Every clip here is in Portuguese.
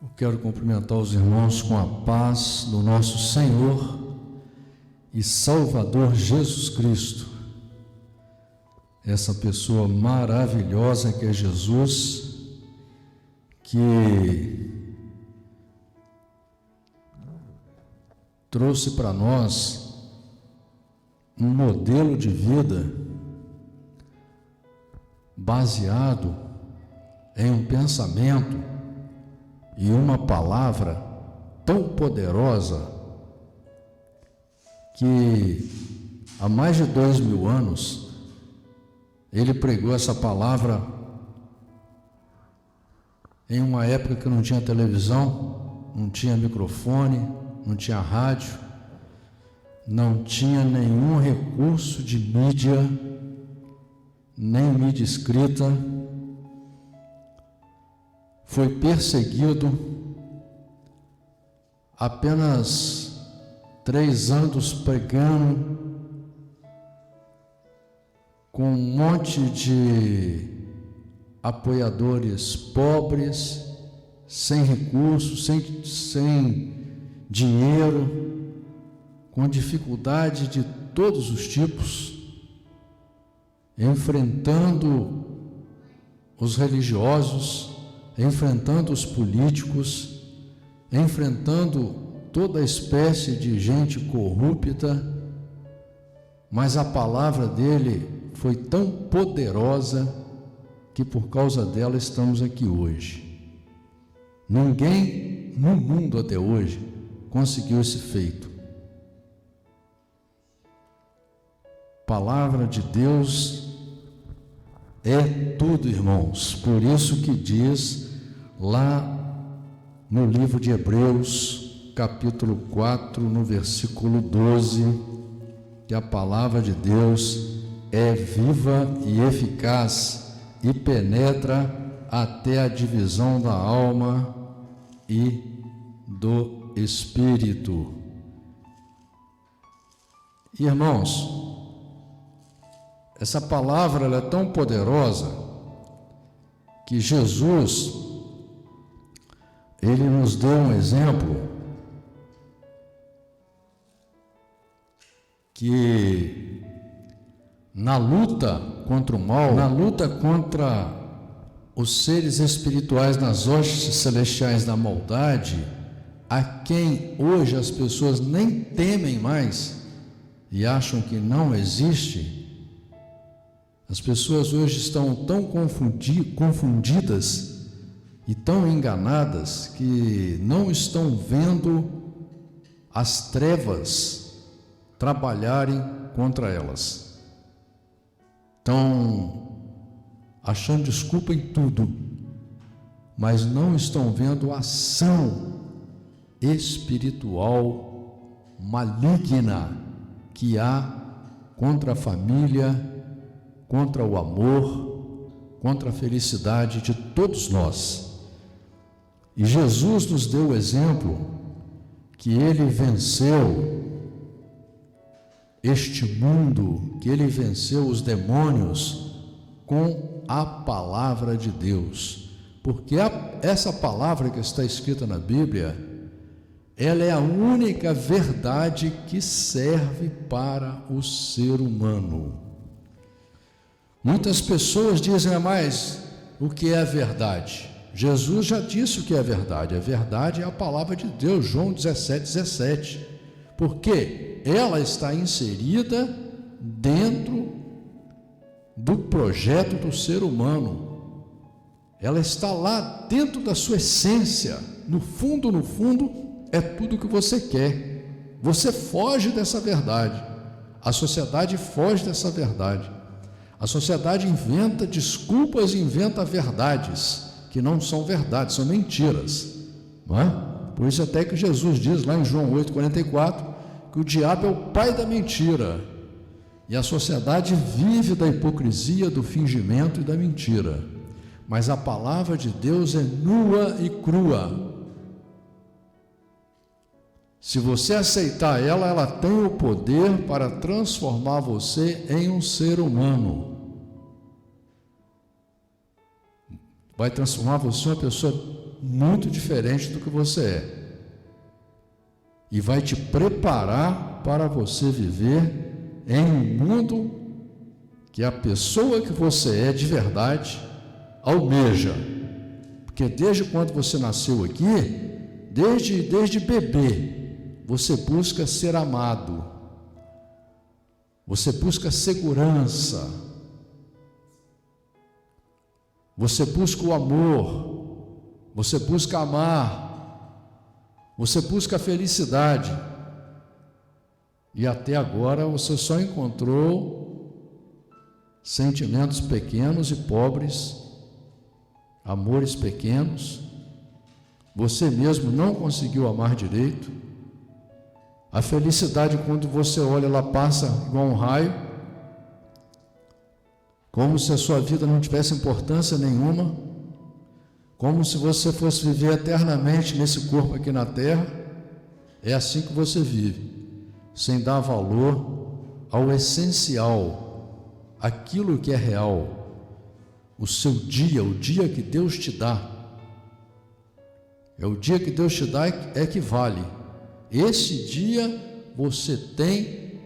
Eu quero cumprimentar os irmãos com a paz do nosso Senhor e Salvador Jesus Cristo. Essa pessoa maravilhosa que é Jesus, que trouxe para nós um modelo de vida baseado em um pensamento e uma palavra tão poderosa que há mais de 2000 anos ele pregou essa palavra em uma época que não tinha televisão, não tinha microfone, não tinha rádio, não tinha nenhum recurso de mídia, nem mídia escrita. Foi perseguido, apenas 3 anos pregando, com um monte de apoiadores pobres, sem recursos, sem dinheiro, com dificuldade de todos os tipos, enfrentando os religiosos, enfrentando os políticos, enfrentando toda espécie de gente corrupta, mas a palavra dele foi tão poderosa que por causa dela estamos aqui hoje. Ninguém no mundo até hoje conseguiu esse feito. Palavra de Deus é tudo, irmãos. Por isso que diz lá no livro de Hebreus, capítulo 4, no versículo 12, que a palavra de Deus é viva e eficaz e penetra até a divisão da alma e do espírito. Irmãos, essa palavra ela é tão poderosa que Jesus, ele nos deu um exemplo que na luta contra o mal, na luta contra os seres espirituais nas hostes celestiais da maldade, a quem hoje as pessoas nem temem mais e acham que não existe. As pessoas hoje estão tão confundidas e tão enganadas que não estão vendo as trevas trabalharem contra elas. Estão achando desculpa em tudo, mas não estão vendo a ação espiritual maligna que há contra a família, contra o amor, contra a felicidade de todos nós. E Jesus nos deu o exemplo que ele venceu este mundo, que ele venceu os demônios com a palavra de Deus. Porque essa palavra que está escrita na Bíblia, ela é a única verdade que serve para o ser humano. Muitas pessoas dizem, mas o que é a verdade? Jesus já disse o que é a verdade. A verdade é a palavra de Deus, João 17:17. Porque ela está inserida dentro do projeto do ser humano. Ela está lá dentro da sua essência. No fundo, é tudo que você quer. Você foge dessa verdade. A sociedade foge dessa verdade. A sociedade inventa desculpas e inventa verdades que não são verdades, são mentiras, não é? Por isso até que Jesus diz lá em João 8,44 que o diabo é o pai da mentira e a sociedade vive da hipocrisia, do fingimento e da mentira. Mas a palavra de Deus é nua e crua. Se você aceitar ela, ela tem o poder para transformar você em um ser humano. Vai transformar você em uma pessoa muito diferente do que você é. E vai te preparar para você viver em um mundo que a pessoa que você é de verdade almeja. Porque desde quando você nasceu aqui, desde bebê, você busca ser amado, você busca segurança, você busca o amor, você busca amar, você busca a felicidade. E até agora você só encontrou sentimentos pequenos e pobres, amores pequenos. Você mesmo não conseguiu amar direito. A felicidade, quando você olha, ela passa igual um raio, como se a sua vida não tivesse importância nenhuma, como se você fosse viver eternamente nesse corpo aqui na terra. É assim que você vive, sem dar valor ao essencial, aquilo que é real, o seu dia, o dia que Deus te dá. É o dia que Deus te dá é que vale. Esse dia você tem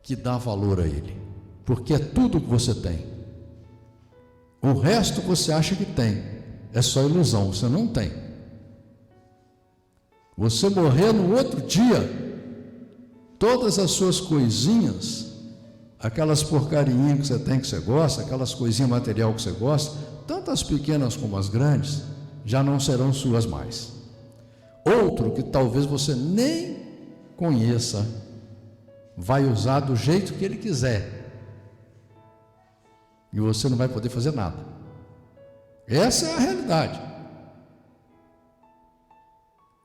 que dar valor a ele, porque é tudo que você tem. O resto você acha que tem, é só ilusão, você não tem. Você morrer no outro dia, todas as suas coisinhas, aquelas porcarinhas que você tem, que você gosta, aquelas coisinhas material que você gosta, tanto as pequenas como as grandes, já não serão suas mais. Outro que talvez você nem conheça, vai usar do jeito que ele quiser, e você não vai poder fazer nada. Essa é a realidade.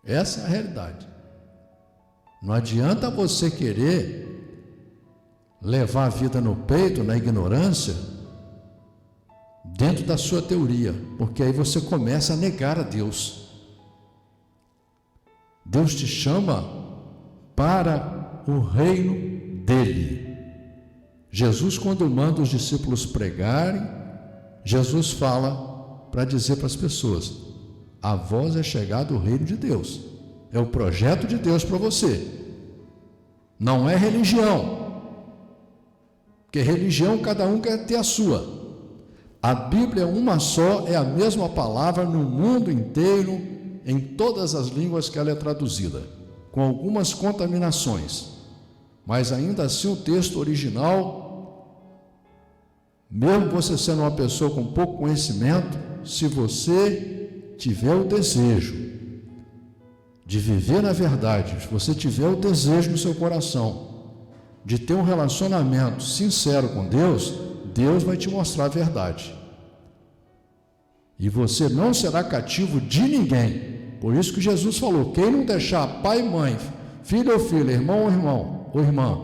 Essa é a realidade. Não adianta você querer levar a vida no peito, na ignorância, dentro da sua teoria, porque aí você começa a negar a Deus. Deus te chama para o reino dele. Jesus, quando manda os discípulos pregarem, Jesus fala para dizer para as pessoas: a vós é chegado o reino de Deus. É o projeto de Deus para você. Não é religião, porque religião cada um quer ter a sua. A Bíblia é uma só, é a mesma palavra no mundo inteiro, em todas as línguas que ela é traduzida, com algumas contaminações, mas ainda assim o texto original, mesmo você sendo uma pessoa com pouco conhecimento, se você tiver o desejo de viver na verdade, se você tiver o desejo no seu coração de ter um relacionamento sincero com Deus, Deus vai te mostrar a verdade. E você não será cativo de ninguém. Por isso que Jesus falou: quem não deixar pai e mãe, filho ou filha, irmão ou irmã,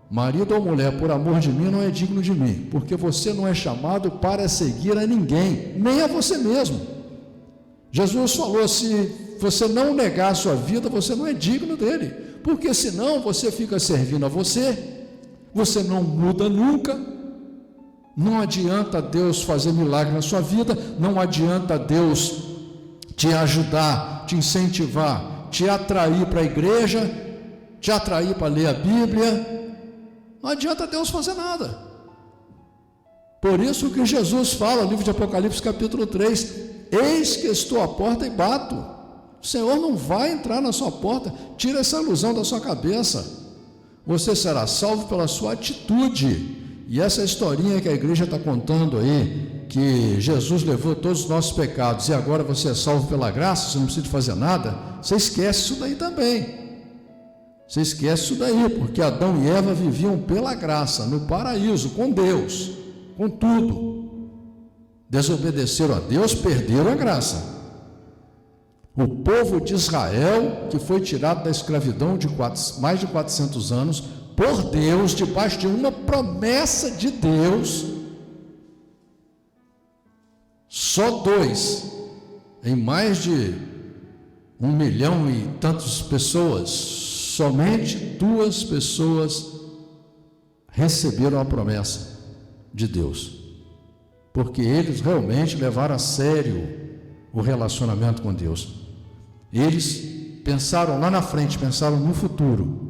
marido ou mulher, por amor de mim, não é digno de mim. Porque você não é chamado para seguir a ninguém, nem a você mesmo. Jesus falou: se você não negar a sua vida, você não é digno dele. Porque senão você fica servindo a você não muda nunca. Não adianta Deus fazer milagre na sua vida, não adianta Deus te ajudar, te incentivar, te atrair para a igreja, te atrair para ler a Bíblia. Não adianta Deus fazer nada. Por isso que Jesus fala no livro de Apocalipse capítulo 3: eis que estou à porta e bato. O Senhor não vai entrar na sua porta. Tira essa ilusão da sua cabeça. Você será salvo pela sua atitude. E essa historinha que a igreja está contando aí, que Jesus levou todos os nossos pecados e agora você é salvo pela graça, você não precisa fazer nada, você esquece isso daí também. Você esquece isso daí, porque Adão e Eva viviam pela graça, no paraíso, com Deus, com tudo. Desobedeceram a Deus, perderam a graça. O povo de Israel, que foi tirado da escravidão de mais de 400 anos, por Deus, debaixo de uma promessa de Deus, só 2, em mais de 1 milhão e tantas pessoas, somente 2 pessoas receberam a promessa de Deus, porque eles realmente levaram a sério o relacionamento com Deus. Eles pensaram lá na frente, pensaram no futuro,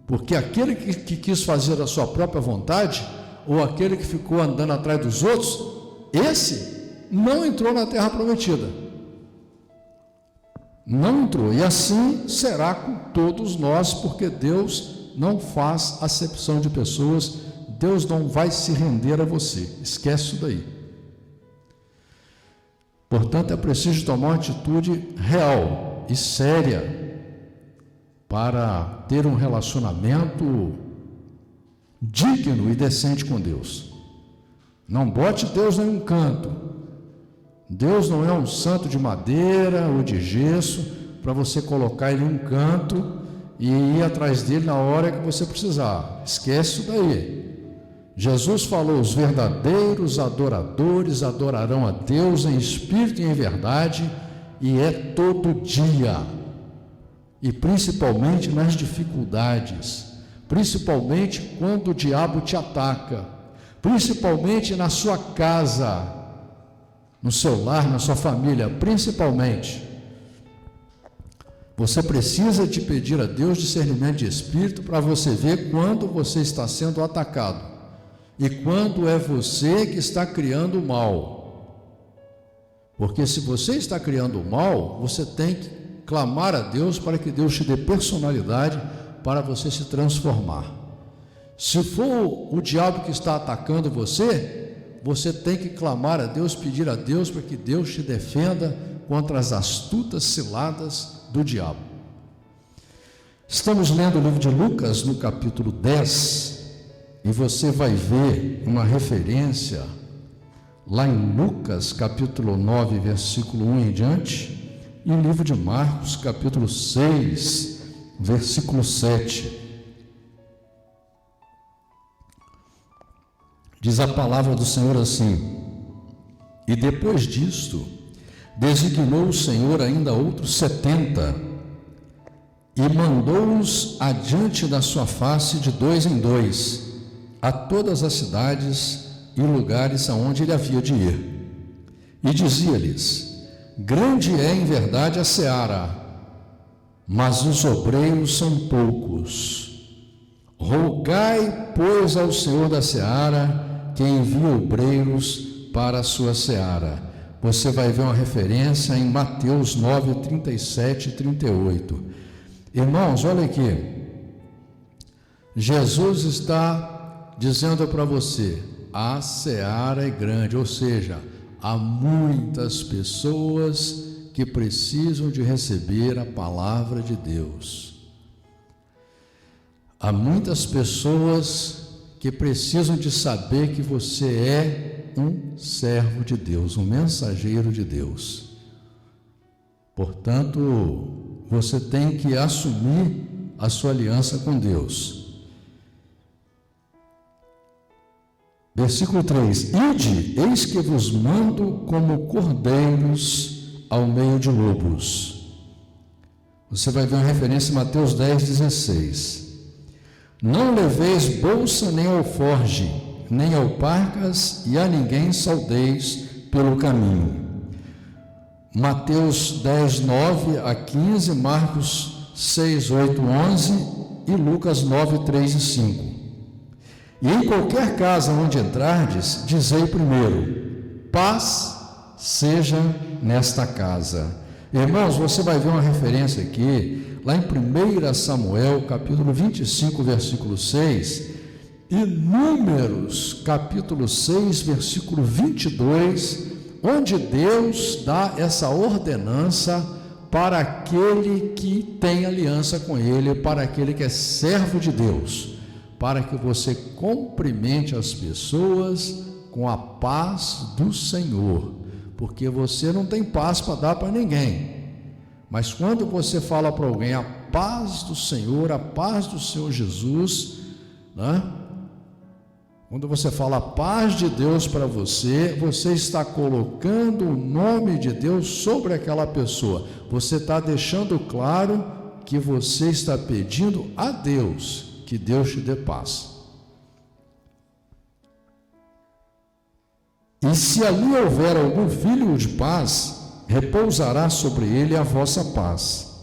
porque aquele que quis fazer a sua própria vontade, ou aquele que ficou andando atrás dos outros, esse não entrou na terra prometida, não entrou. E assim será com todos nós, porque Deus não faz acepção de pessoas. Deus não vai se render a você, esquece isso daí. Portanto, é preciso tomar uma atitude real e séria para ter um relacionamento digno e decente com Deus. Não bote Deus em um canto. Deus não é um santo de madeira ou de gesso para você colocar ele em um canto e ir atrás dele na hora que você precisar. Esquece isso daí. Jesus falou: os verdadeiros adoradores adorarão a Deus em espírito e em verdade, e é todo dia, e principalmente nas dificuldades, principalmente quando o diabo te ataca, principalmente na sua casa, no seu lar, na sua família, principalmente. Você precisa de pedir a Deus discernimento de espírito para você ver quando você está sendo atacado e quando é você que está criando o mal. Porque se você está criando o mal, você tem que clamar a Deus para que Deus te dê personalidade para você se transformar. Se for o diabo que está atacando você, você tem que clamar a Deus, pedir a Deus para que Deus te defenda contra as astutas ciladas do diabo. Estamos lendo o livro de Lucas no capítulo 10, e você vai ver uma referência lá em Lucas capítulo 9, versículo 1 em diante, e o livro de Marcos capítulo 6, versículo 7. Diz a palavra do Senhor assim: e depois disto, designou o Senhor ainda outros 70, e mandou-os adiante da sua face de 2 em 2, a todas as cidades e lugares aonde ele havia de ir. E dizia-lhes: grande é em verdade a seara, mas os obreiros são poucos. Rogai, pois, ao Senhor da seara que envie obreiros para a sua seara. Você vai ver uma referência em Mateus 9, 37 e 38. Irmãos, olha aqui. Jesus está dizendo para você: a seara é grande, ou seja, há muitas pessoas que precisam de receber a palavra de Deus. Há muitas pessoas que precisam de saber que você é um servo de Deus, um mensageiro de Deus. Portanto, você tem que assumir a sua aliança com Deus. Versículo 3: ide, eis que vos mando como cordeiros ao meio de lobos. Você vai ver uma referência em Mateus 10, 16. Não leveis bolsa nem alforge, nem alparcas, e a ninguém saudeis pelo caminho. Mateus 10, 9 a 15, Marcos 6, 8, 11 e Lucas 9, 3 e 5. E em qualquer casa onde entrardes, dizei primeiro: paz seja nesta casa. Irmãos, você vai ver uma referência aqui, lá em 1 Samuel, capítulo 25, versículo 6, e Números, capítulo 6, versículo 22, onde Deus dá essa ordenança para aquele que tem aliança com Ele, para aquele que é servo de Deus, para que você cumprimente as pessoas com a paz do Senhor, porque você não tem paz para dar para ninguém. Mas quando você fala para alguém a paz do Senhor, a paz do Senhor Jesus, né? Quando você fala a paz de Deus para você, você está colocando o nome de Deus sobre aquela pessoa. Você está deixando claro que você está pedindo a Deus que Deus te dê paz. E se ali houver algum filho de paz, repousará sobre ele a vossa paz,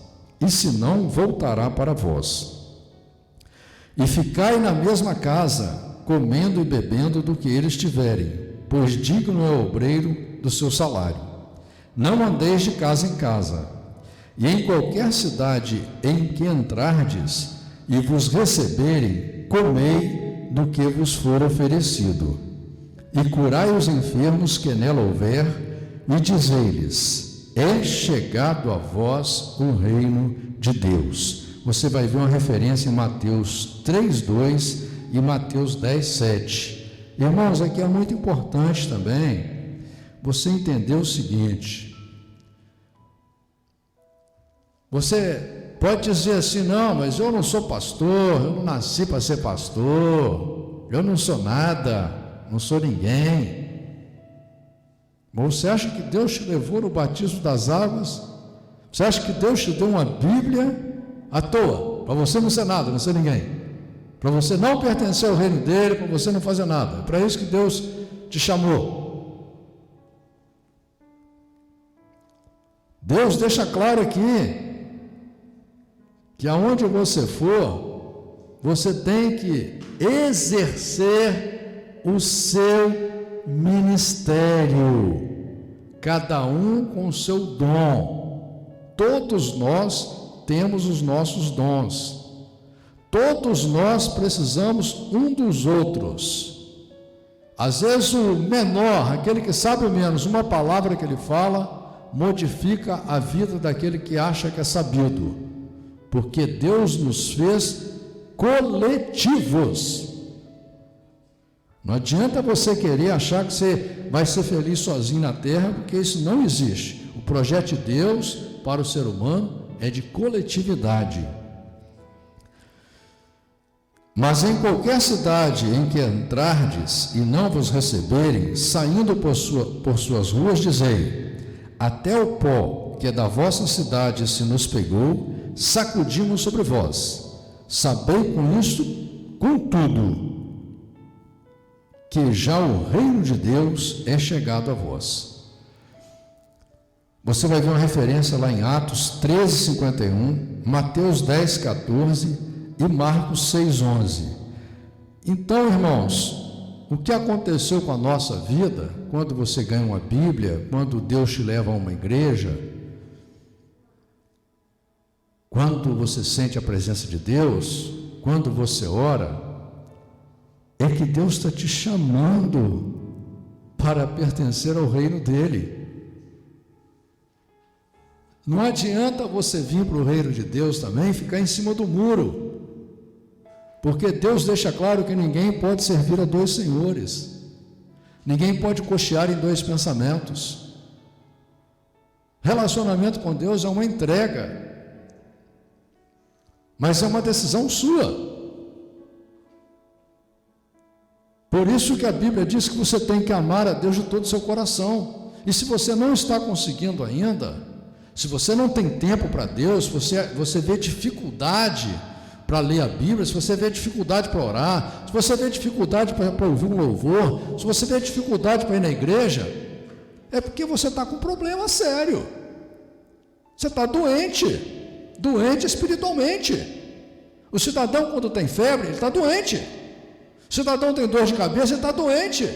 e se não, voltará para vós. E ficai na mesma casa, comendo e bebendo do que eles tiverem, pois digno é o obreiro do seu salário. Não andeis de casa em casa, e em qualquer cidade em que entrardes e vos receberem, comei do que vos for oferecido, e curai os enfermos que nela houver, e dizei-lhes: é chegado a vós o reino de Deus. Você vai ver uma referência em Mateus 3:2 e Mateus 10:7. Irmãos, aqui é muito importante também você entender o seguinte: você pode dizer assim, não, mas eu não sou pastor, eu não nasci para ser pastor, eu não sou nada, não sou ninguém. Mas você acha que Deus te levou no batismo das águas? Você acha que Deus te deu uma Bíblia à toa, para você não ser nada, não ser ninguém, para você não pertencer ao reino dele, para você não fazer nada? É para isso que Deus te chamou. Deus deixa claro aqui que aonde você for, você tem que exercer o seu ministério, cada um com o seu dom. Todos nós temos os nossos dons, todos nós precisamos um dos outros. Às vezes o menor, aquele que sabe menos, uma palavra que ele fala modifica a vida daquele que acha que é sabido, porque Deus nos fez coletivos. Não adianta você querer achar que você vai ser feliz sozinho na terra, porque isso não existe. O projeto de Deus para o ser humano é de coletividade. Mas em qualquer cidade em que entrardes e não vos receberem, saindo por suas ruas, dizei: até o pó que é da vossa cidade se nos pegou, sacudimos sobre vós. Sabei com isto, contudo, que já o reino de Deus é chegado a vós. Você vai ver uma referência lá em Atos 13:51, Mateus 10:14 e Marcos 6:11. Então, irmãos, o que aconteceu com a nossa vida, quando você ganha uma Bíblia, quando Deus te leva a uma igreja, quando você sente a presença de Deus, quando você ora, é que Deus está te chamando para pertencer ao reino dele. Não adianta você vir para o reino de Deus também e ficar em cima do muro, porque Deus deixa claro que ninguém pode servir a dois senhores, ninguém pode cochear em dois pensamentos. Relacionamento com Deus é uma entrega, mas é uma decisão sua. Por isso que a Bíblia diz que você tem que amar a Deus de todo o seu coração. E se você não está conseguindo ainda, se você não tem tempo para Deus, você vê dificuldade para ler a Bíblia, se você vê dificuldade para orar, se você vê dificuldade para ouvir um louvor, se você vê dificuldade para ir na igreja, é porque você está com um problema sério. Você está doente espiritualmente. O cidadão, quando tem febre, ele está doente. O cidadão tem dor de cabeça, ele está doente.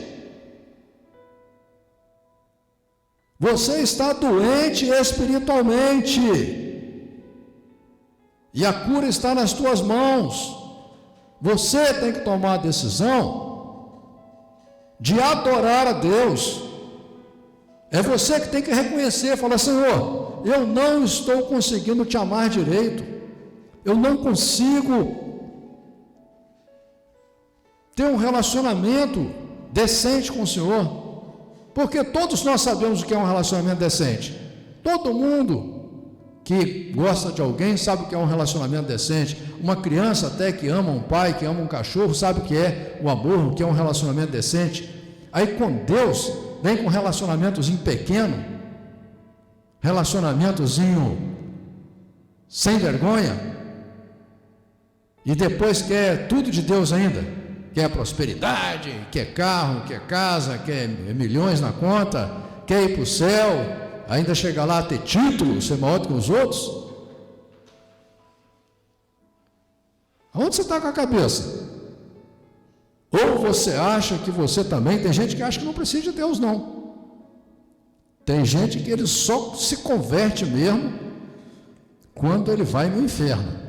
Você está doente espiritualmente, e a cura está nas tuas mãos. Você tem que tomar a decisão de adorar a Deus. É você que tem que reconhecer, falar: Senhor, eu não estou conseguindo te amar direito, eu não consigo ter um relacionamento decente com o Senhor. Porque todos nós sabemos o que é um relacionamento decente. Todo mundo que gosta de alguém sabe o que é um relacionamento decente. Uma criança até que ama um pai, que ama um cachorro, sabe o que é o amor, o que é um relacionamento decente. Aí com Deus, vem com um relacionamentozinho pequeno, relacionamentozinho sem vergonha, e depois quer tudo de Deus ainda. Quer prosperidade, quer carro, quer casa, quer milhões na conta, quer ir para o céu, ainda chegar lá a ter título, ser maior do que os outros? Aonde você está com a cabeça? Ou você acha que você também, tem gente que acha que não precisa de Deus, não. Tem gente que ele só se converte mesmo quando ele vai no inferno.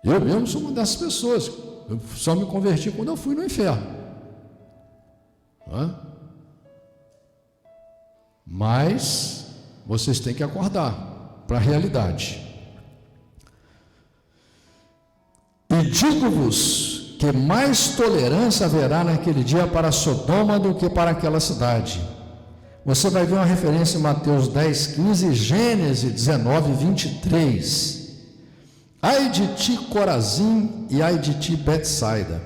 Eu mesmo sou uma dessas pessoas. Eu só me converti quando eu fui no inferno. Mas vocês têm que acordar para a realidade. E digo-vos que mais tolerância haverá naquele dia para Sodoma do que para aquela cidade. Você vai ver uma referência em Mateus 10, 15 e Gênesis 19, 23. Ai de ti, Corazim, e ai de ti, Betsaida,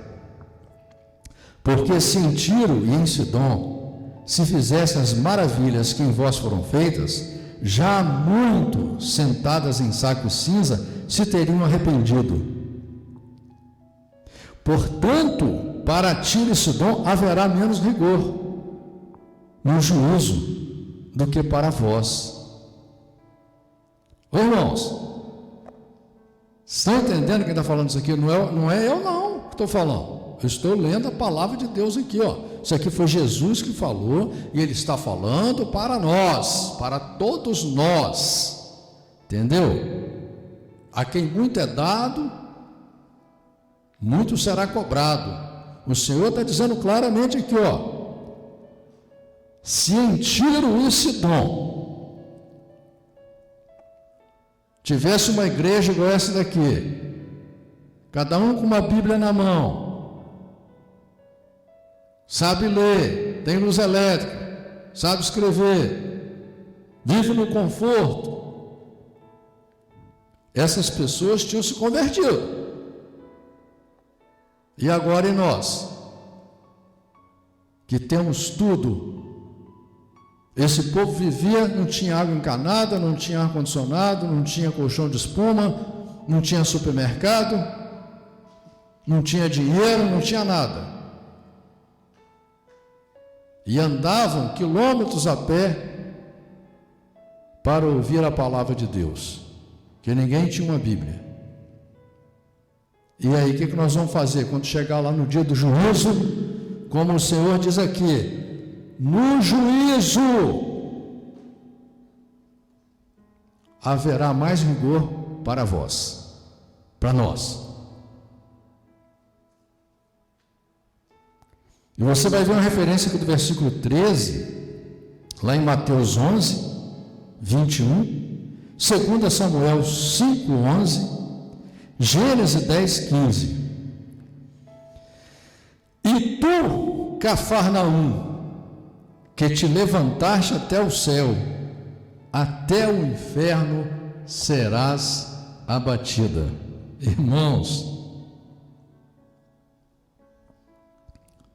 porque se em Tiro e em Sidom se fizessem as maravilhas que em vós foram feitas, já há muito, sentadas em saco e cinza, se teriam arrependido. Portanto, para Tiro e Sidom haverá menos rigor no juízo do que para vós. Ô irmãos, estão entendendo quem está falando isso aqui? Não é eu não que estou falando. Eu estou lendo a palavra de Deus aqui, ó. Isso aqui foi Jesus que falou, e Ele está falando para nós, para todos nós. Entendeu? A quem muito é dado, muito será cobrado. O Senhor está dizendo claramente aqui, ó. Se em Tiro e Sidom tivesse uma igreja igual essa daqui, cada um com uma Bíblia na mão, sabe ler, tem luz elétrica, sabe escrever, vive no conforto, essas pessoas tinham se convertido. E agora, e nós, que temos tudo? Esse povo vivia, não tinha água encanada, não tinha ar-condicionado, não tinha colchão de espuma, não tinha supermercado, não tinha dinheiro, não tinha nada. E andavam quilômetros a pé para ouvir a palavra de Deus, que ninguém tinha uma Bíblia. E aí, o que nós vamos fazer quando chegar lá no dia do juízo? Como o Senhor diz aqui, no juízo haverá mais rigor para vós, para nós. E você vai ver uma referência aqui do versículo 13, lá em Mateus 11, 21, 2 Samuel 5, 11, Gênesis 10, 15. E tu, Cafarnaum, que te levantaste até o céu, até o inferno serás abatida. Irmãos,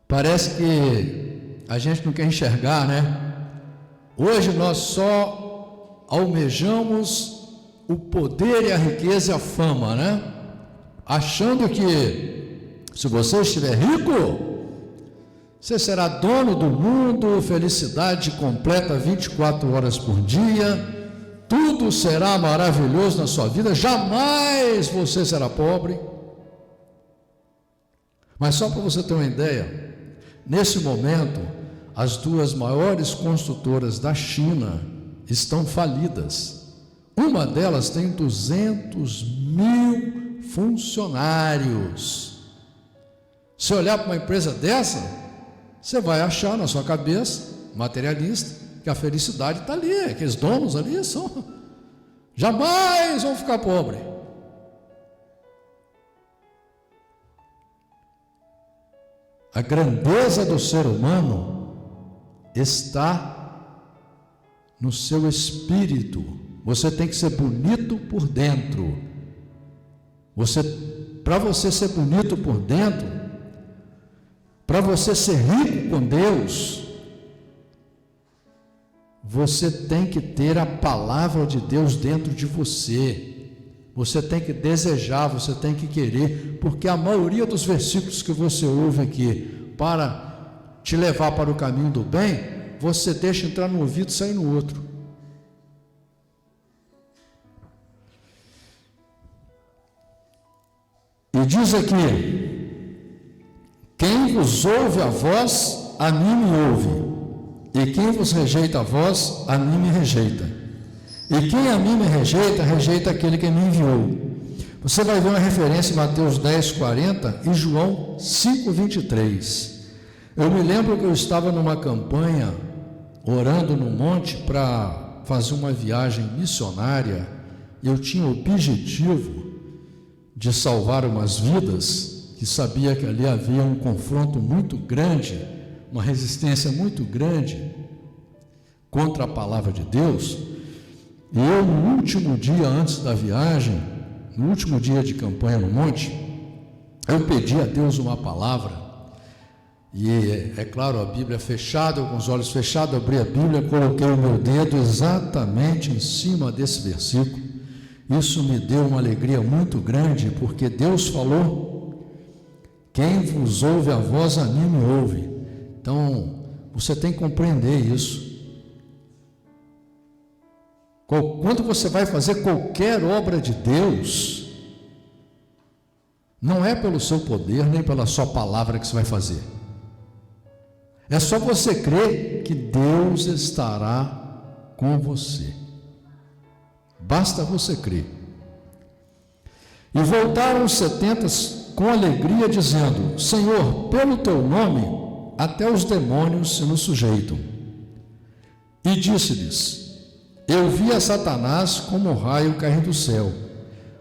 parece que a gente não quer enxergar, né? Hoje nós só almejamos o poder e a riqueza e a fama, né? Achando que se você estiver rico, você será dono do mundo, felicidade completa 24 horas por dia, tudo será maravilhoso na sua vida, jamais você será pobre. Mas só para você ter uma ideia, nesse momento, as duas maiores construtoras da China estão falidas. Uma delas tem 200 mil funcionários. Se olhar para uma empresa dessa, você vai achar na sua cabeça, materialista, que a felicidade está ali, aqueles donos ali jamais vão ficar pobres. A grandeza do ser humano está no seu espírito. Você tem que ser bonito por dentro. Para você ser bonito por dentro, para você ser rico com Deus, você tem que ter a palavra de Deus dentro de você. Você tem que desejar, você tem que querer, porque a maioria dos versículos que você ouve aqui para te levar para o caminho do bem, você deixa entrar no ouvido e sair no outro. E diz aqui: quem vos ouve a voz, a mim me ouve, e quem vos rejeita a voz, a mim me rejeita. E quem a mim me rejeita, rejeita aquele que me enviou. Você vai ver uma referência em Mateus 10, 40 e João 5, 23. Eu me lembro que eu estava numa campanha, orando no monte para fazer uma viagem missionária. Eu tinha o objetivo de salvar umas vidas, que sabia que ali havia um confronto muito grande, uma resistência muito grande contra a palavra de Deus. E eu, no último dia antes da viagem, no último dia de campanha no monte, eu pedi a Deus uma palavra. E é claro, a Bíblia fechada, eu com os olhos fechados, abri a Bíblia, coloquei o meu dedo exatamente em cima desse versículo. Isso me deu uma alegria muito grande, porque Deus falou: quem vos ouve a voz, a mim me ouve. Então, você tem que compreender isso. Quando você vai fazer qualquer obra de Deus, não é pelo seu poder, nem pela sua palavra que você vai fazer. É só você crer que Deus estará com você. Basta você crer. E voltaram os 70 com alegria, dizendo: Senhor, pelo teu nome, até os demônios se nos sujeitam. E disse-lhes: eu vi a Satanás como um raio cair do céu.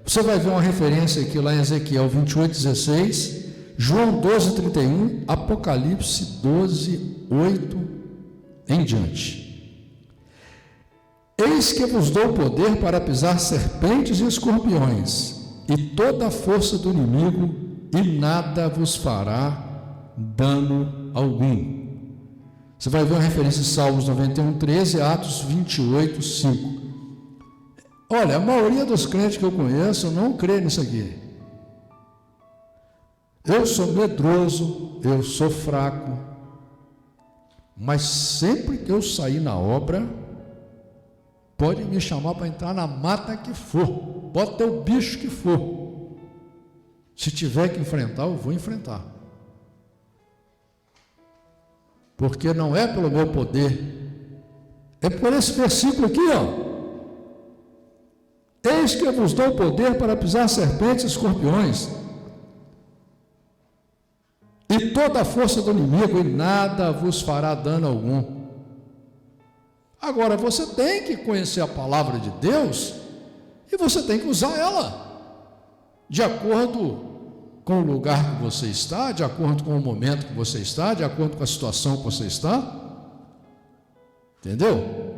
Você vai ver uma referência aqui lá em Ezequiel 28, 16, João 12, 31, Apocalipse 12, 8 em diante. Eis que vos dou poder para pisar serpentes e escorpiões, e toda a força do inimigo, e nada vos fará dano algum. Você vai ver uma referência em Salmos 91, 13, Atos 28, 5. Olha, a maioria dos crentes que eu conheço não crê nisso aqui. Eu sou medroso, eu sou fraco, mas sempre que eu sair na obra, pode me chamar para entrar na mata que for, pode ter o bicho que for. Se tiver que enfrentar, eu vou enfrentar. Porque não é pelo meu poder, é por esse versículo aqui, ó. Eis que eu vos dou poder para pisar serpentes e escorpiões, e toda a força do inimigo, e nada vos fará dano algum. Agora, você tem que conhecer a palavra de Deus, e você tem que usar ela, de acordo com o lugar que você está, de acordo com o momento que você está, de acordo com a situação que você está. Entendeu?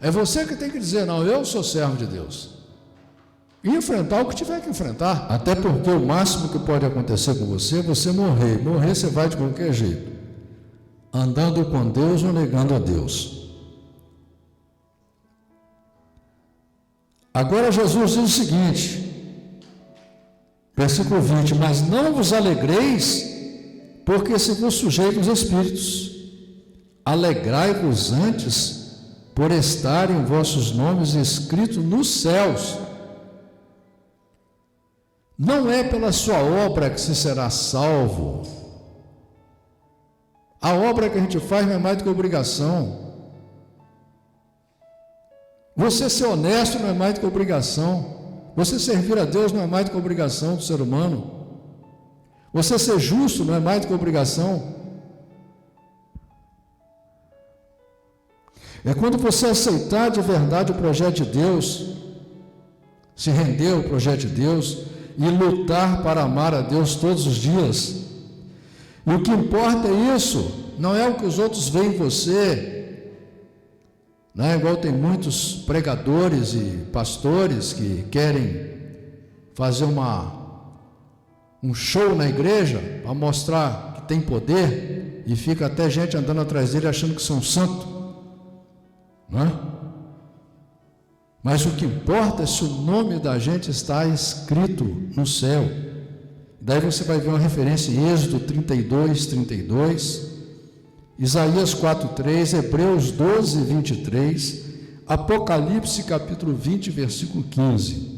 É você que tem que dizer: não, eu sou servo de Deus, e enfrentar o que tiver que enfrentar. Até porque o máximo que pode acontecer com você é você morrer. Morrer você vai de qualquer jeito, andando com Deus ou negando a Deus. Agora Jesus diz o seguinte, versículo 20: mas não vos alegreis, porque se vos sujeitam os espíritos. Alegrai-vos antes, por estarem vossos nomes escritos nos céus. Não é pela sua obra que se será salvo. A obra que a gente faz não é mais do que obrigação. Você ser honesto não é mais do que obrigação. Você servir a Deus não é mais do que obrigação do ser humano. Você ser justo não é mais do que obrigação. É quando você aceitar de verdade o projeto de Deus, se render ao projeto de Deus e lutar para amar a Deus todos os dias. E o que importa é isso, não é o que os outros veem em você. Não é igual tem muitos pregadores e pastores que querem fazer um show na igreja para mostrar que tem poder, e fica até gente andando atrás dele achando que são santos, não é? Mas o que importa é se o nome da gente está escrito no céu. Daí você vai ver uma referência em Êxodo 32, 32, Isaías 4:3, Hebreus 12:23, Apocalipse capítulo 20, versículo 15.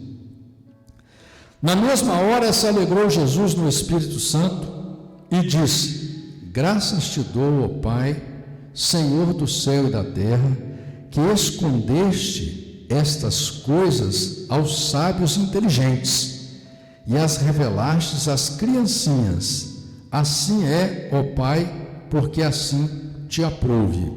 Na mesma hora se alegrou Jesus no Espírito Santo e disse: graças te dou, ó Pai, Senhor do céu e da terra, que escondeste estas coisas aos sábios inteligentes e as revelastes às criancinhas. Assim é, ó Pai, porque assim te aprouve.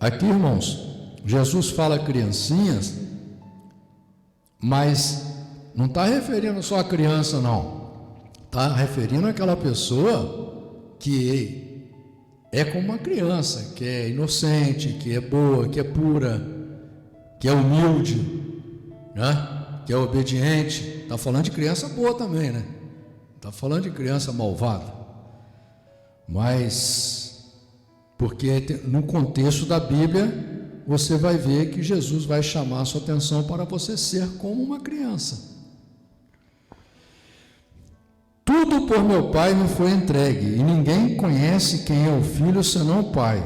Aqui, irmãos, Jesus fala criancinhas, mas não está referindo só a criança, não. Está referindo àquela pessoa que é como uma criança, que é inocente, que é boa, que é pura, que é humilde, né? Que é obediente. Está falando de criança boa também, né? Está falando de criança malvada. Mas, porque no contexto da Bíblia, você vai ver que Jesus vai chamar a sua atenção para você ser como uma criança. Tudo por meu Pai me foi entregue, e ninguém conhece quem é o Filho senão o Pai,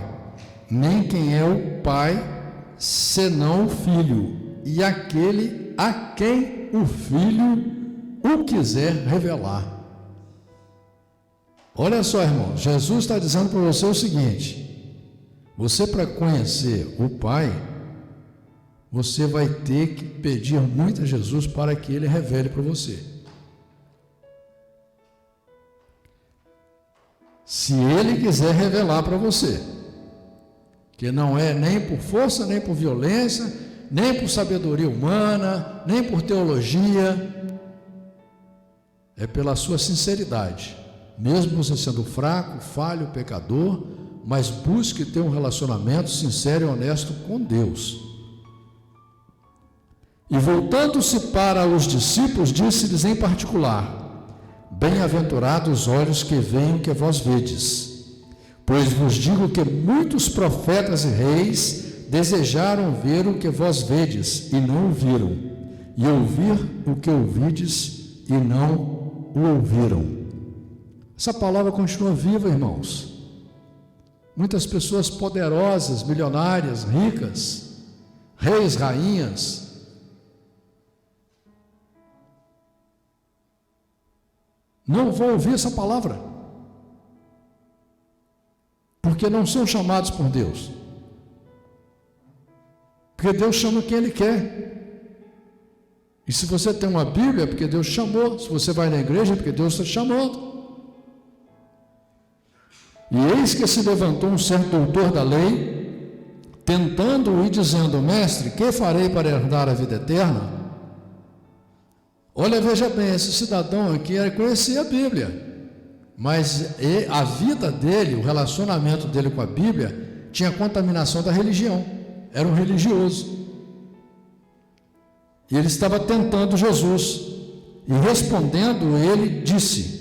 nem quem é o Pai senão o Filho, e aquele a quem o Filho o quiser revelar. Olha só, irmão, Jesus está dizendo para você o seguinte: você, para conhecer o Pai, você vai ter que pedir muito a Jesus para que Ele revele para você. Se Ele quiser revelar para você, que não é nem por força, nem por violência, nem por sabedoria humana, nem por teologia, é pela sua sinceridade, mesmo você sendo fraco, falho, pecador, mas busque ter um relacionamento sincero e honesto com Deus. E voltando-se para os discípulos, disse-lhes em particular: bem-aventurados os olhos que veem o que vós vedes, pois vos digo que muitos profetas e reis desejaram ver o que vós vedes e não o viram, e ouvir o que ouvides e não o ouviram. Essa palavra continua viva, irmãos. Muitas pessoas poderosas, milionárias, ricas, reis, rainhas, não vão ouvir essa palavra, porque não são chamados por Deus, porque Deus chama quem Ele quer. E se você tem uma Bíblia, é porque Deus chamou. Se você vai na igreja, é porque Deus está chamando. E eis que se levantou um certo doutor da lei, tentando-o e dizendo: mestre, que farei para herdar a vida eterna? Olha, veja bem, esse cidadão aqui conhecia a Bíblia, mas a vida dele, o relacionamento dele com a Bíblia, tinha contaminação da religião, era um religioso. E ele estava tentando Jesus, e respondendo ele disse: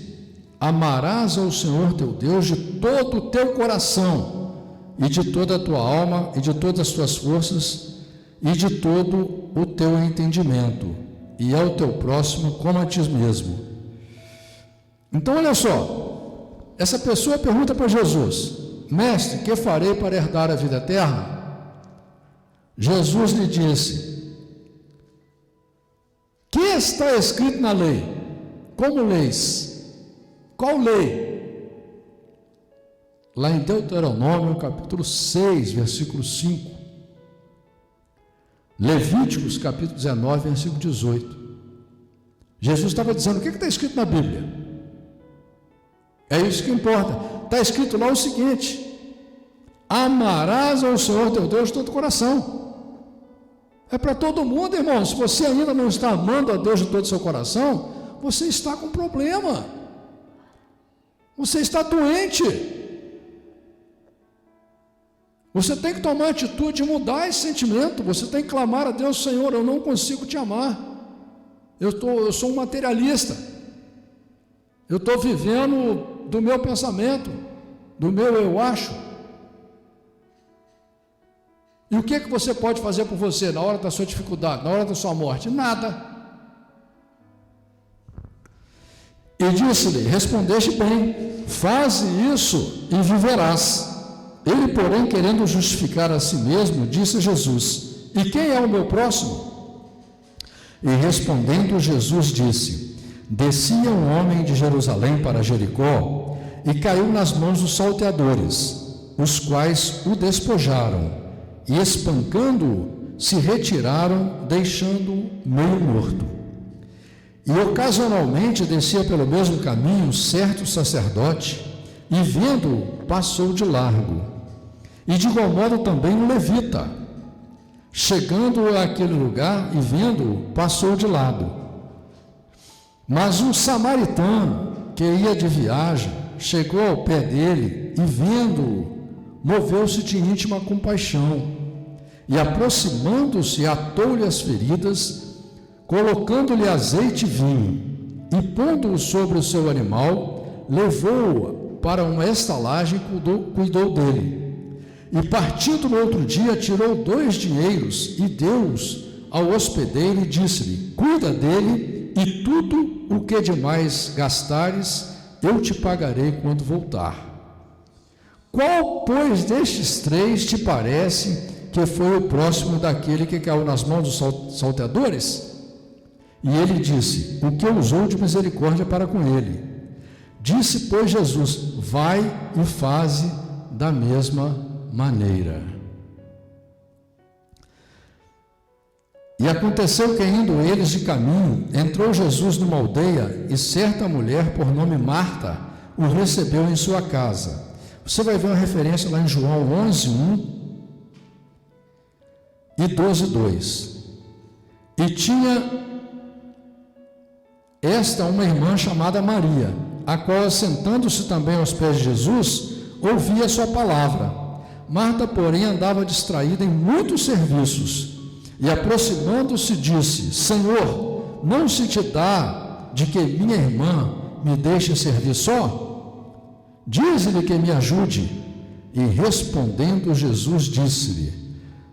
amarás ao Senhor teu Deus de todo o teu coração, e de toda a tua alma, e de todas as tuas forças, e de todo o teu entendimento, e ao teu próximo como a ti mesmo. Então olha só, essa pessoa pergunta para Jesus: mestre, que farei para herdar a vida eterna? Jesus lhe disse: que está escrito na lei? Como leis? Qual lei? Lá em Deuteronômio capítulo 6, versículo 5. Levíticos capítulo 19, versículo 18. Jesus estava dizendo: o que está escrito na Bíblia? É isso que importa. Está escrito lá o seguinte: amarás ao Senhor teu Deus de todo o coração. É para todo mundo, irmão. Se você ainda não está amando a Deus de todo o seu coração, você está com problema. Você está doente. Você tem que tomar atitude e mudar esse sentimento. Você tem que clamar a Deus: Senhor, eu não consigo te amar. Eu sou um materialista. Eu estou vivendo do meu pensamento, do meu eu acho. E o que você pode fazer por você na hora da sua dificuldade, na hora da sua morte? Nada. E disse-lhe: respondeste bem, faze isso e viverás. Ele, porém, querendo justificar a si mesmo, disse a Jesus: e quem é o meu próximo? E respondendo Jesus disse: descia um homem de Jerusalém para Jericó e caiu nas mãos dos salteadores, os quais o despojaram e, espancando-o, se retiraram, deixando-o meio morto. E ocasionalmente descia pelo mesmo caminho certo sacerdote, e vendo-o, passou de largo. E de igual modo também um levita, chegando àquele lugar e vendo-o, passou de lado. Mas um samaritano que ia de viagem chegou ao pé dele e, vendo-o, moveu-se de íntima compaixão e, aproximando-se, atou-lhe as feridas, colocando-lhe azeite e vinho, e pondo-o sobre o seu animal, levou-o para uma estalagem e cuidou dele. E partindo no outro dia, tirou 2 dinheiros e deu-os ao hospedeiro e disse-lhe: cuida dele, e tudo o que demais gastares, eu te pagarei quando voltar. Qual, pois, destes 3 te parece que foi o próximo daquele que caiu nas mãos dos salteadores? E ele disse: o que usou de misericórdia para com ele. Disse, pois, Jesus: vai e faze da mesma maneira. E aconteceu que, indo eles de caminho, entrou Jesus numa aldeia, e certa mulher, por nome Marta, o recebeu em sua casa. Você vai ver uma referência lá em João 11:1 e 12:2. E tinha esta uma irmã chamada Maria, a qual, assentando-se também aos pés de Jesus, ouvia sua palavra. Marta, porém, andava distraída em muitos serviços, e, aproximando-se, disse: Senhor, não se te dá de que minha irmã me deixe servir só? Diz-lhe que me ajude. E, respondendo, Jesus disse-lhe: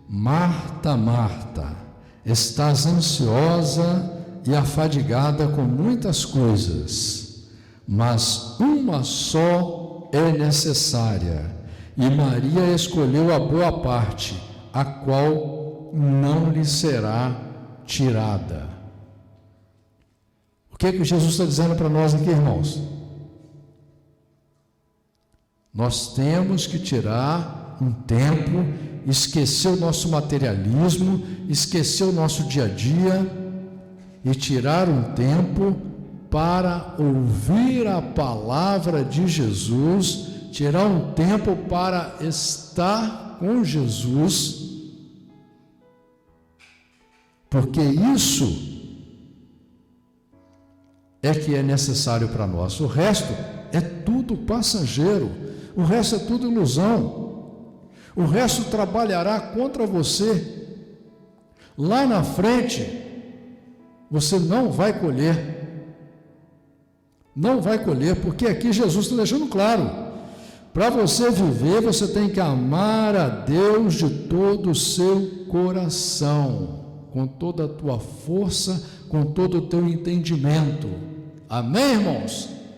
Marta, Marta, estás ansiosa e afadigada com muitas coisas, mas uma só é necessária, e Maria escolheu a boa parte, a qual não lhe será tirada. O que é que Jesus está dizendo para nós aqui, irmãos? Nós temos que tirar um tempo, esquecer o nosso materialismo, esquecer o nosso dia a dia, e tirar um tempo para ouvir a palavra de Jesus, tirar um tempo para estar com Jesus, porque isso é que é necessário para nós. O resto é tudo passageiro, o resto é tudo ilusão, o resto trabalhará contra você. Lá na frente, você não vai colher, porque aqui Jesus está deixando claro: para você viver, você tem que amar a Deus de todo o seu coração, com toda a tua força, com todo o teu entendimento. Amém, irmãos?